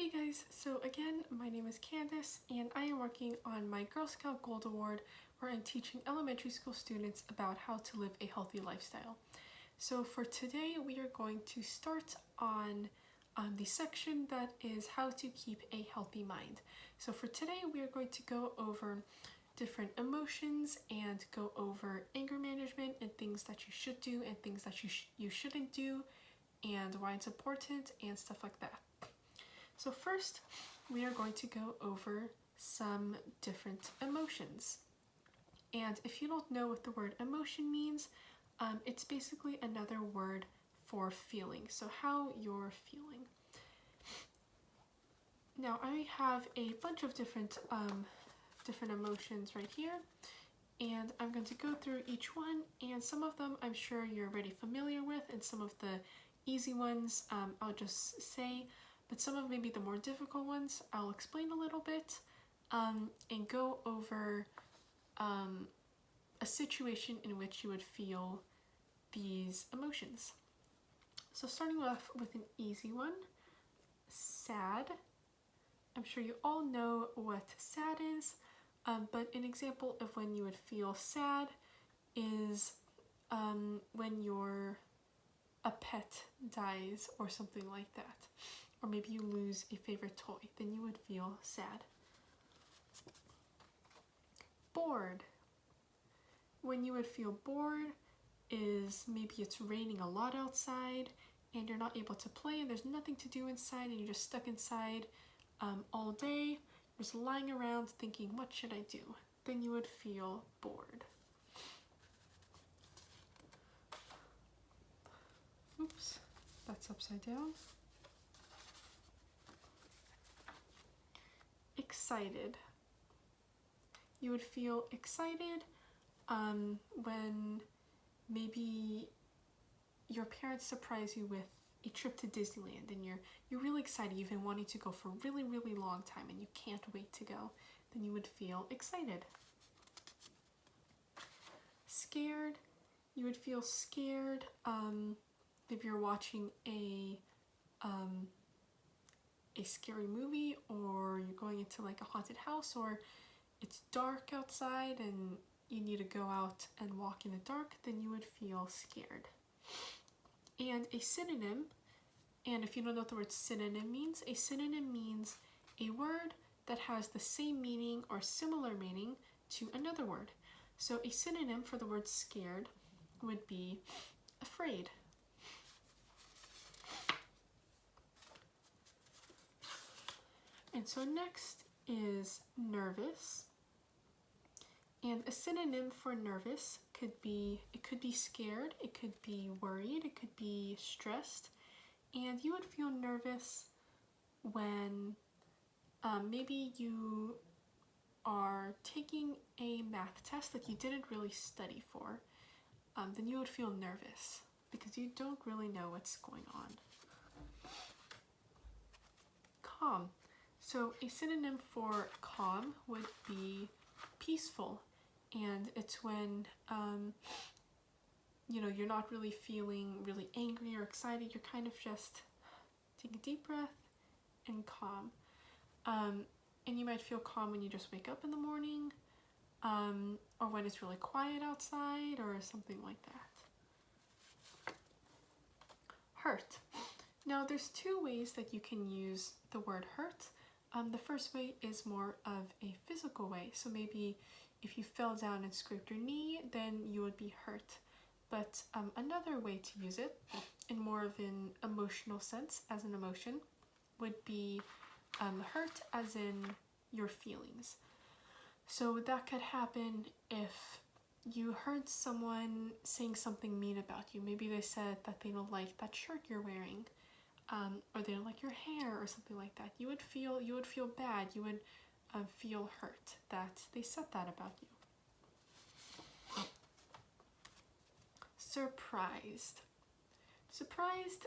Hey guys, so again, my name is Candace and I am working on my Girl Scout Gold Award where I'm teaching elementary school students about how to live a healthy lifestyle. So for today, we are going to start on the section that is how to keep a healthy mind. So for today, we are going to go over different emotions and go over anger management and things that you should do and things that you shouldn't do and why it's important and stuff like that. So first, we are going to go over some different emotions. And if you don't know what the word emotion means, it's basically another word for feeling. So how you're feeling. Now I have a bunch of different emotions right here, and I'm going to go through each one, and some of them I'm sure you're already familiar with, and some of the easy ones I'll just say, but some of maybe the more difficult ones I'll explain a little bit and go over a situation in which you would feel these emotions. So starting off with an easy one, sad. I'm sure you all know what sad is, but an example of when you would feel sad is when a pet dies or something like that, or maybe you lose a favorite toy, then you would feel sad. Bored. When you would feel bored is maybe it's raining a lot outside and you're not able to play and there's nothing to do inside and you're just stuck inside all day, just lying around thinking, what should I do? Then you would feel bored. Oops, that's upside down. Excited. You would feel excited when maybe your parents surprise you with a trip to Disneyland and you're really excited, you've been wanting to go for a really, really long time and you can't wait to go, then you would feel excited. Scared. You would feel scared if you're watching a scary movie, or you're going into like a haunted house, or it's dark outside and you need to go out and walk in the dark, then you would feel scared. And a synonym, and if you don't know what the word synonym means, a synonym means a word that has the same meaning or similar meaning to another word. So a synonym for the word scared would be afraid. And so next is nervous. And a synonym for nervous could be scared, it could be worried, it could be stressed. And you would feel nervous when maybe you are taking a math test that you didn't really study for. Then you would feel nervous because you don't really know what's going on. Calm. So a synonym for calm would be peaceful, and it's when you're not really feeling really angry or excited, you're kind of just take a deep breath and calm. And you might feel calm when you just wake up in the morning, or when it's really quiet outside or something like that. Hurt. Now there's two ways that you can use the word hurt. The first way is more of a physical way. So maybe if you fell down and scraped your knee, then you would be hurt. But another way to use it, in more of an emotional sense, as an emotion, would be hurt as in your feelings. So that could happen if you heard someone saying something mean about you. Maybe they said that they don't like that shirt you're wearing, or they don't like your hair or something like that. You would feel bad. You would feel hurt that they said that about you. Surprised. Surprised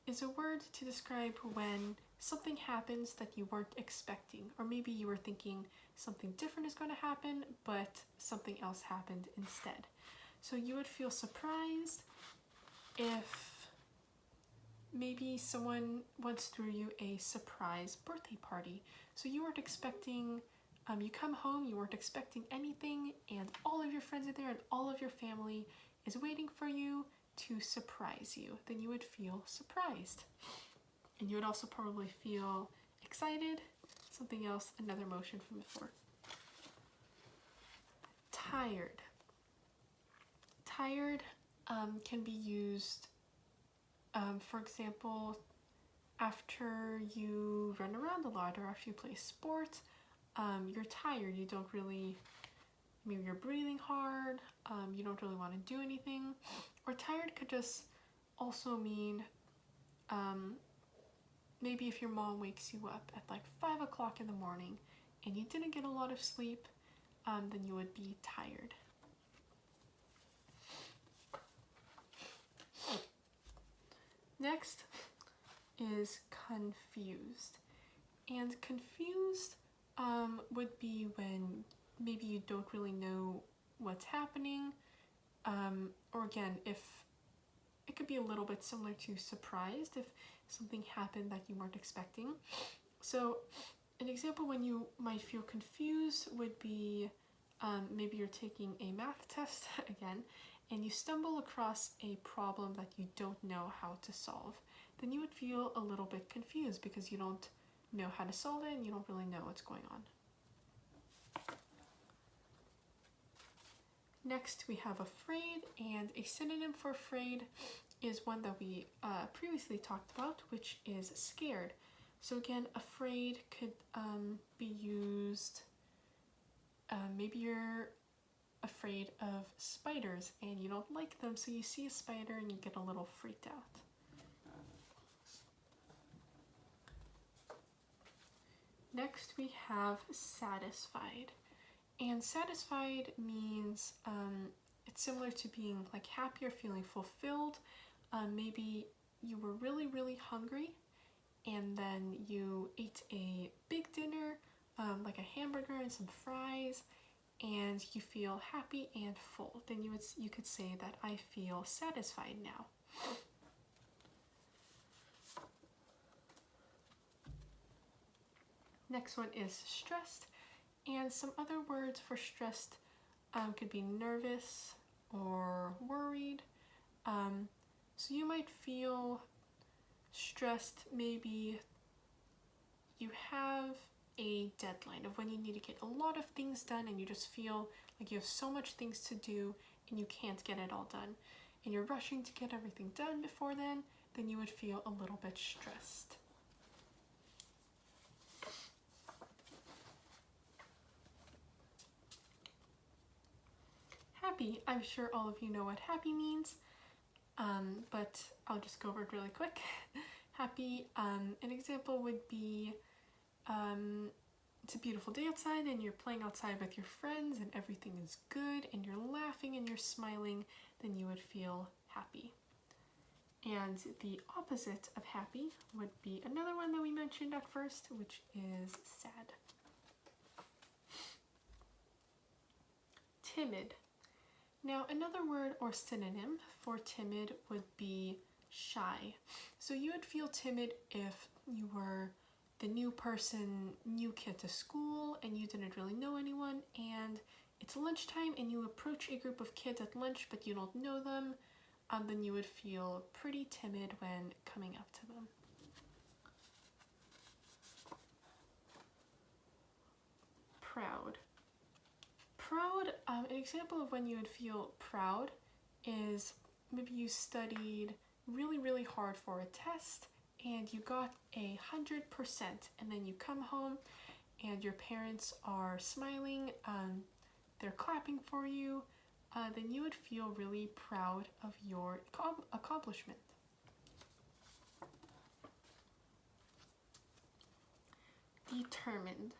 is a word to describe when something happens that you weren't expecting, or maybe you were thinking something different is going to happen, but something else happened instead. So you would feel surprised if maybe someone once threw you a surprise birthday party. So you weren't expecting, you come home, you weren't expecting anything, and all of your friends are there and all of your family is waiting for you to surprise you. Then you would feel surprised. And you would also probably feel excited, something else, another emotion from before. Tired. Tired can be used, for example, after you run around a lot or after you play sports, you're tired, you don't really, maybe you're breathing hard, you don't really want to do anything. Or tired could just also mean, maybe if your mom wakes you up at like 5 o'clock in the morning and you didn't get a lot of sleep, then you would be tired. Next is confused. And confused would be when maybe you don't really know what's happening, or again, if it could be a little bit similar to surprised, if something happened that you weren't expecting. So an example when you might feel confused would be maybe you're taking a math test again, and you stumble across a problem that you don't know how to solve. Then you would feel a little bit confused because you don't know how to solve it and you don't really know what's going on. Next we have afraid, and a synonym for afraid is one that we previously talked about, which is scared. So again, afraid could be used, maybe you're afraid of spiders and you don't like them, so you see a spider and you get a little freaked out. Next we have satisfied, and satisfied means it's similar to being like happy or feeling fulfilled. Maybe you were really hungry and then you ate a big dinner, like a hamburger and some fries, and you feel happy and full. Then you could say that I feel satisfied now. Next one is stressed, and some other words for stressed could be nervous or worried. So you might feel stressed, maybe you have a deadline of when you need to get a lot of things done and you just feel like you have so much things to do and you can't get it all done, and you're rushing to get everything done before then you would feel a little bit stressed. Happy. I'm sure all of you know what happy means, but I'll just go over it really quick. Happy, an example would be, it's a beautiful day outside and you're playing outside with your friends and everything is good and you're laughing and you're smiling, then you would feel happy. And the opposite of happy would be another one that we mentioned at first, which is sad. Timid. Now another word or synonym for timid would be shy. So you would feel timid if you were the new kid to school and you didn't really know anyone, and it's lunchtime and you approach a group of kids at lunch but you don't know them, then you would feel pretty timid when coming up to them. Proud. Proud, an example of when you would feel proud is maybe you studied really hard for a test and you got 100%, and then you come home and your parents are smiling, they're clapping for you, then you would feel really proud of your accomplishment. Determined.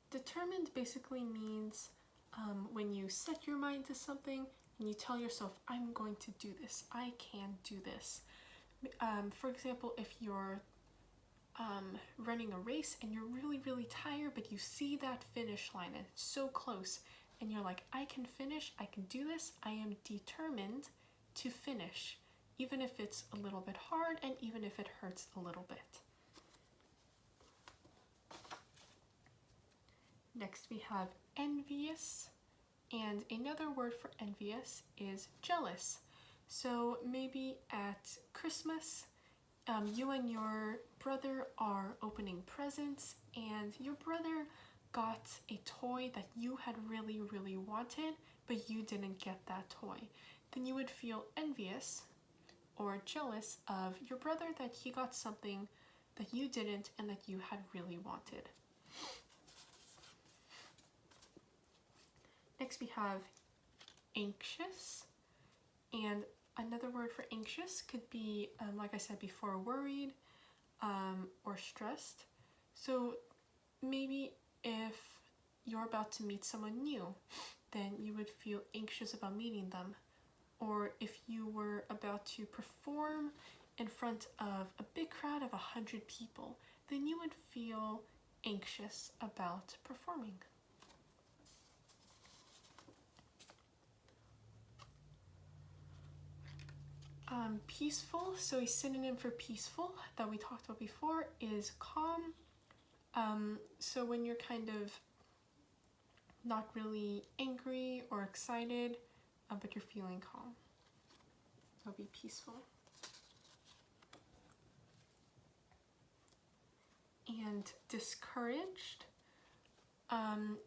Determined basically means when you set your mind to something and you tell yourself, I'm going to do this, I can do this. For example, if you're running a race and you're really tired, but you see that finish line and it's so close, and you're like, I can finish, I can do this, I am determined to finish. even if it's a little bit hard and even if it hurts a little bit. Next we have envious, and another word for envious is jealous. So maybe at Christmas, you and your brother are opening presents and your brother got a toy that you had really, really wanted, but you didn't get that toy. Then you would feel envious or jealous of your brother that he got something that you didn't and that you had really wanted. Next we have anxious, and another word for anxious could be, like I said before, worried or stressed. So maybe if you're about to meet someone new, then you would feel anxious about meeting them. Or if you were about to perform in front of a big crowd of 100 people, then you would feel anxious about performing. Peaceful, so a synonym for peaceful that we talked about before is calm. So when you're kind of not really angry or excited, but you're feeling calm, that'll be peaceful. And discouraged.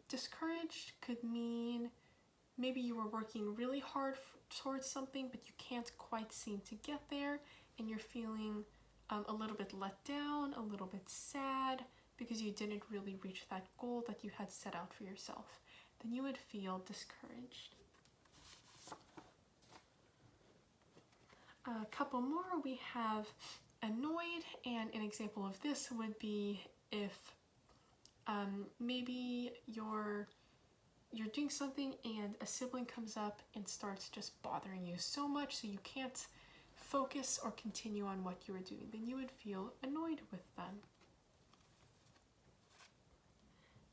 Discouraged could mean maybe you were working really hard towards something, but you can't quite seem to get there, and you're feeling a little bit let down, a little bit sad, because you didn't really reach that goal that you had set out for yourself. Then you would feel discouraged. A couple more, we have annoyed, and an example of this would be if maybe you're doing something and a sibling comes up and starts just bothering you so much so you can't focus or continue on what you were doing. Then you would feel annoyed with them.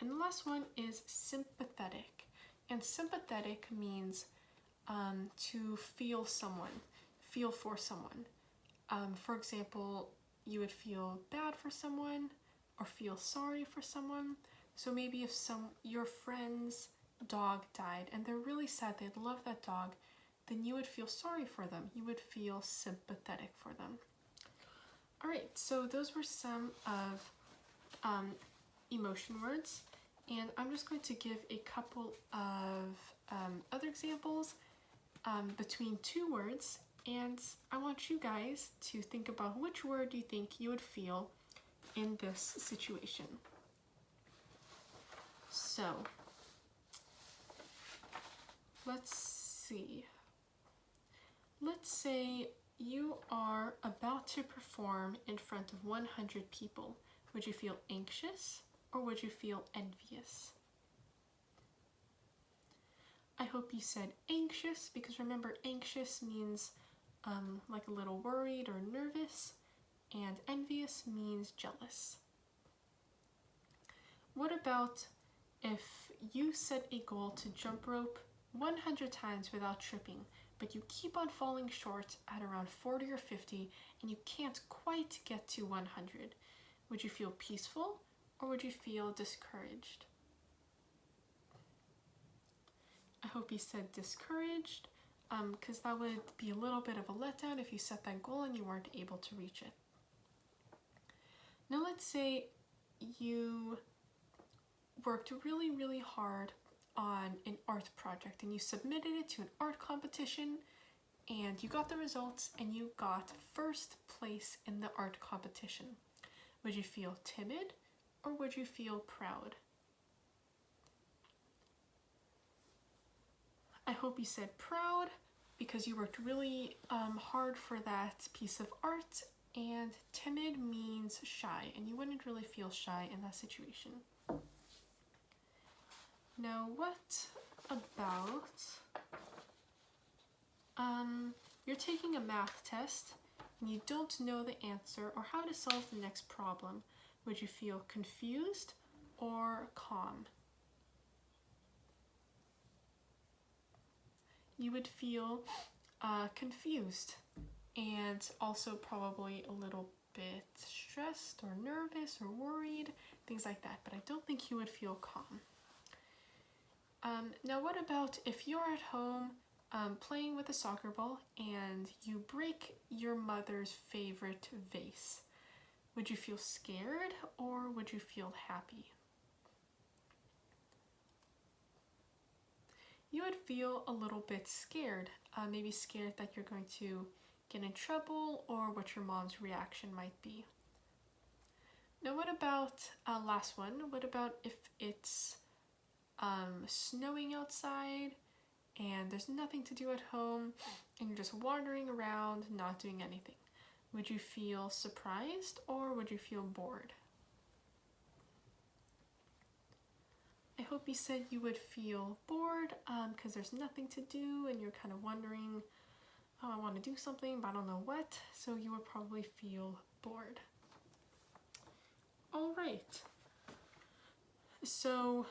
And the last one is sympathetic. And sympathetic means to feel someone, feel for someone. For example, you would feel bad for someone or feel sorry for someone. So maybe if your friend's dog died and they're really sad, they'd love that dog, then you would feel sorry for them. You would feel sympathetic for them. All right, so those were some of emotion words, and I'm just going to give a couple of other examples between two words, and I want you guys to think about which word you think you would feel in this situation. So let's see. Let's say you are about to perform in front of 100 people. Would you feel anxious or would you feel envious? I hope you said anxious, because remember, anxious means like a little worried or nervous, and envious means jealous. What about if you set a goal to jump rope 100 times without tripping, but you keep on falling short at around 40 or 50 and you can't quite get to 100? Would you feel peaceful or would you feel discouraged? I hope you said discouraged, because that would be a little bit of a letdown if you set that goal and you weren't able to reach it. Now let's say you worked really, really hard on an art project and you submitted it to an art competition and you got the results and you got first place in the art competition. Would you feel timid or would you feel proud? I hope you said proud, because you worked really hard for that piece of art, and timid means shy, and you wouldn't really feel shy in that situation. Now, what about you're taking a math test and you don't know the answer or how to solve the next problem? Would you feel confused or calm? You would feel confused. and also probably a little bit stressed or nervous or worried, things like that, but I don't think you would feel calm. Now what about if you're at home playing with a soccer ball and you break your mother's favorite vase? Would you feel scared or would you feel happy? You would feel a little bit scared, maybe scared that you're going to get in trouble or what your mom's reaction might be. Now what about last one? What about if it's snowing outside and there's nothing to do at home and you're just wandering around not doing anything? Would you feel surprised or would you feel bored? I hope you said you would feel bored because there's nothing to do and you're kind of wondering, oh, I want to do something but I don't know what, so you would probably feel bored. All right, so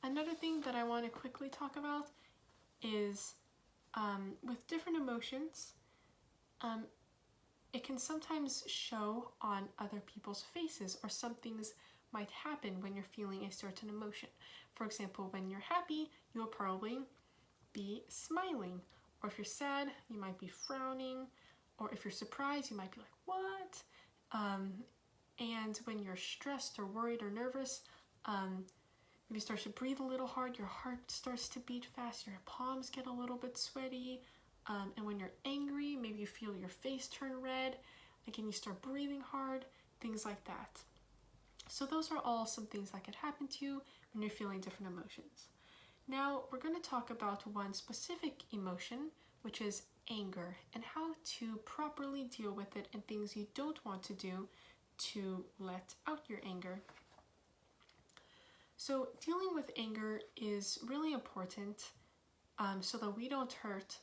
another thing that I want to quickly talk about is with different emotions, it can sometimes show on other people's faces, or some things might happen when you're feeling a certain emotion. For example, when you're happy, you will probably be smiling, or if you're sad, you might be frowning, or if you're surprised, you might be like, what? And when you're stressed or worried or nervous, maybe you start to breathe a little hard, your heart starts to beat fast, your palms get a little bit sweaty, and when you're angry, maybe you feel your face turn red, again you start breathing hard, things like that. So those are all some things that could happen to you when you're feeling different emotions. Now we're going to talk about one specific emotion, which is anger, and how to properly deal with it and things you don't want to do to let out your anger. So dealing with anger is really important so that we don't hurt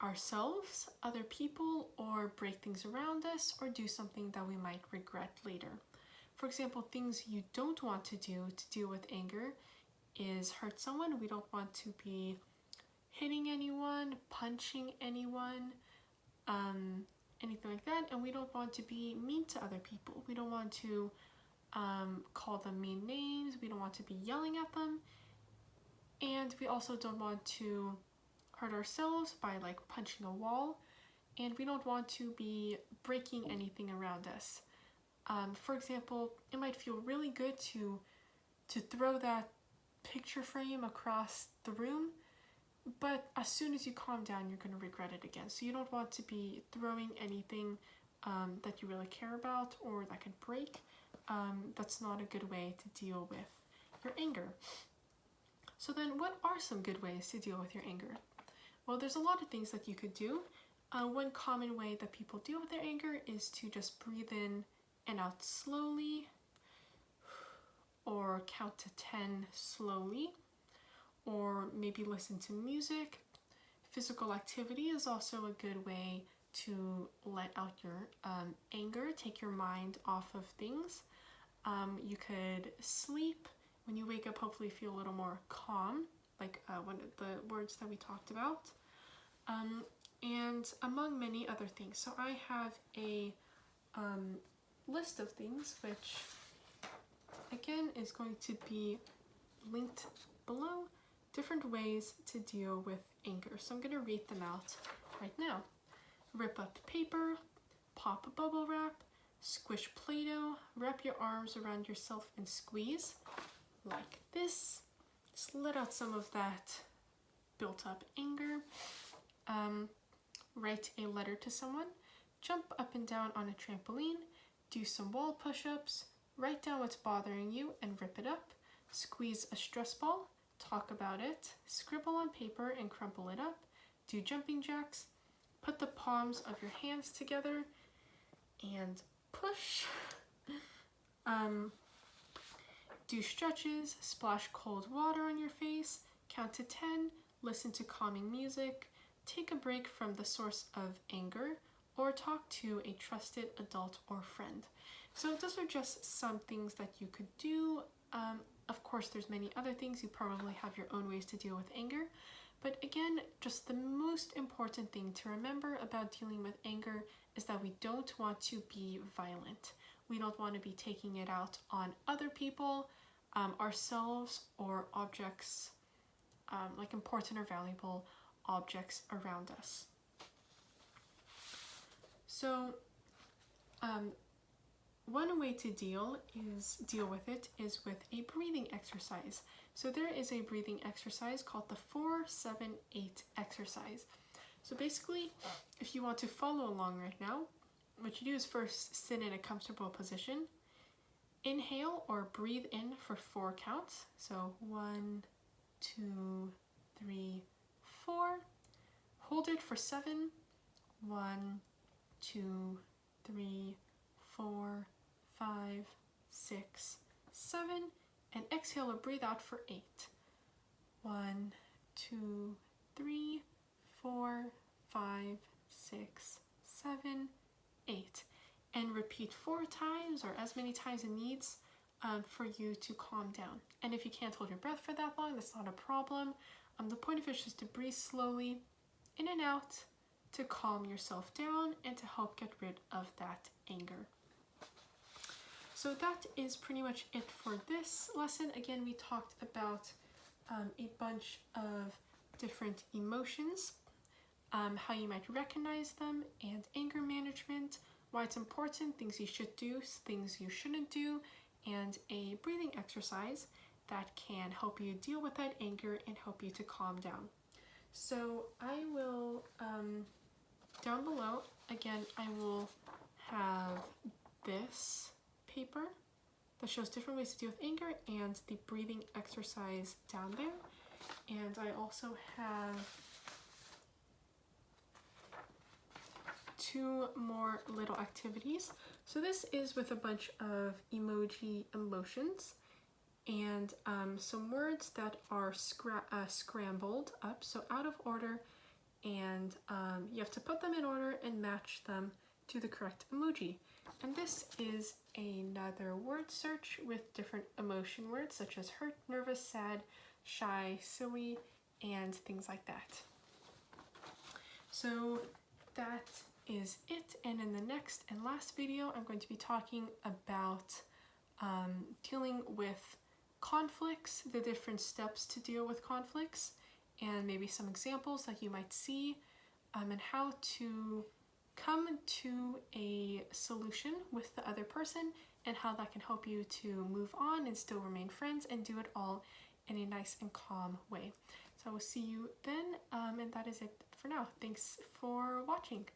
ourselves, other people, or break things around us, or do something that we might regret later. For example, things you don't want to do to deal with anger is hurt someone. We don't want to be hitting anyone, punching anyone, anything like that, and we don't want to be mean to other people. We don't want to call them mean names, we don't want to be yelling at them, and we also don't want to hurt ourselves by like punching a wall, and we don't want to be breaking anything around us. For example, it might feel really good to throw that picture frame across the room, but as soon as you calm down, you're going to regret it again. So you don't want to be throwing anything that you really care about or that could break. That's not a good way to deal with your anger. So then what are some good ways to deal with your anger? Well, there's a lot of things that you could do. One common way that people deal with their anger is to just breathe in and out slowly, or count to 10 slowly, or maybe listen to music. Physical activity is also a good way to let out your anger, take your mind off of things. You could sleep. When you wake up, hopefully feel a little more calm, like one of the words that we talked about, and among many other things. So I have a list of things, which again is going to be linked below, different ways to deal with anger. So I'm going to read them out right now. Rip up paper, pop bubble wrap, squish Play-Doh, wrap your arms around yourself and squeeze like this. Just let out some of that built up anger. Write a letter to someone, jump up and down on a trampoline, do some wall push-ups, write down what's bothering you and rip it up, squeeze a stress ball, talk about it, scribble on paper and crumple it up, do jumping jacks, put the palms of your hands together and push. Do stretches, splash cold water on your face, count to 10, listen to calming music, take a break from the source of anger, or talk to a trusted adult or friend. So those are just some things that you could do. Of course, there's many other things. You probably have your own ways to deal with anger. But again, just the most important thing to remember about dealing with anger is that we don't want to be violent. We don't want to be taking it out on other people, ourselves, or objects, like important or valuable objects around us. So, one way to deal with it is with a breathing exercise. So there is a breathing exercise called the 4-7-8 exercise. So basically, if you want to follow along right now, what you do is first sit in a comfortable position. Inhale or breathe in for 4 counts. So 1, 2, 3, 4. Hold it for 7. 1, 2, 3, 4, 5, 6, 7, and exhale or breathe out for 8. 1, 2, 3, 4, 5, 6, 7, 8. And repeat 4 times or as many times it needs for you to calm down. And if you can't hold your breath for that long, that's not a problem. The point of it is just to breathe slowly in and out to calm yourself down and to help get rid of that anger. So that is pretty much it for this lesson. Again, we talked about a bunch of different emotions, how you might recognize them, and anger management, why it's important, things you should do, things you shouldn't do, and a breathing exercise that can help you deal with that anger and help you to calm down. So I will, down below, again, I will have this paper that shows different ways to deal with anger and the breathing exercise down there. And I also have 2 more little activities. So this is with a bunch of emoji emotions and some words that are scrambled up, so out of order, and you have to put them in order and match them to the correct emoji. And this is another word search with different emotion words such as hurt, nervous, sad, shy, silly, and things like that. So that is it, and in the next and last video I'm going to be talking about dealing with conflicts, the different steps to deal with conflicts, and maybe some examples that you might see, and how to come to a solution with the other person and how that can help you to move on and still remain friends and do it all in a nice and calm way. So I will see you then, and that is it for now. Thanks for watching.